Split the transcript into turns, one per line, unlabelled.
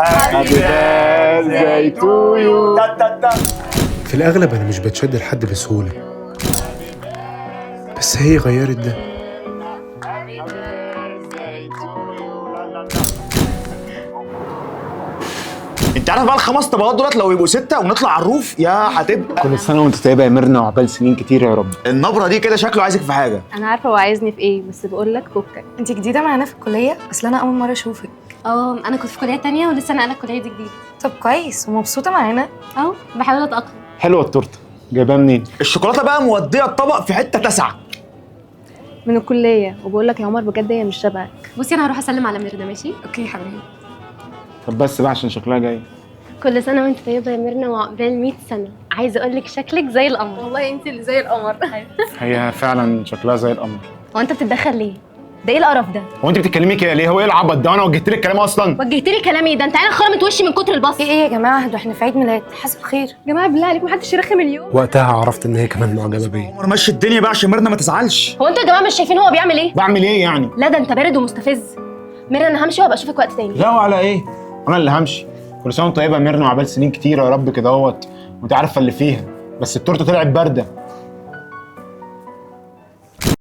Happy birthday to you.
في الأغلب أنا مش بتشد لحد بسهولة، بس هي غيرت ده.
انت عارف بقى ال5 طبقات دولت لو يبقوا 6 ونطلع على الروف يا هتبقى.
كل سنة وانت طيبة يا ميرنا وعقبال سنين كتير يا رب.
النبرة دي كده شكله عايزك في حاجة.
انا عارفه هو عايزني في ايه، بس بقول لك فكك.
انت جديده معانا في الكليه؟ اصل انا اول مره اشوفك.
انا كنت في كليه تانية ولسه ناقله الكليه دي جديد.
طب كويس ومبسوطه معانا.
بحاول اتاقلم.
حلوة التورتة، جايبها منين؟
الشوكولاتة بقى مودية الطبق في حتة 9.
من الكليه، وبقول لك يا عمر بجد هي مش شبهك. بصي انا هروح اسلم على ميرنا، ماشي؟
اوكي يا حبيبي.
طب بس بقى عشان شكلها جاي.
كل سنة وانت طيبة يا ميرنا وعقبال 100 سنة. عايزة اقول لك شكلك زي القمر.
والله انت اللي زي القمر.
هي فعلا شكلها زي القمر.
هو انت بتتدخل ليه؟ ده ايه القرف ده؟
هو انت بتتكلمي كده ليه؟ هو ايه العبط ده؟ وانا وجهت لك الكلام اصلا؟
وجهت لي كلامي ده؟ انت عينك خرمت وشي من كتر البص.
ايه يا جماعه، ده احنا في عيد ميلاد، حصل خير.
يا جماعه بالله عليكم محدش يرخم اليوم.
وقتها عرفت إن هي كمان معجبة بيا.
عمر مشي الدنيا بقى عشان ميرنا ما تزعلش.
هو انتوا يا جماعة مش شايفين هو بيعمل ايه؟
بعمل ايه يعني؟
لا ده انت بارد ومستفز. ميرنا انا همشي وابقى اشوفك وقت تاني.
لا وعلى ايه؟ انا اللي همشي. كل سنة وانت طيبة يا ميرنا وعقبال سنين كتير يا رب كده اهوت، وانت عارفة اللي فيها، بس التورتة طلعت باردة.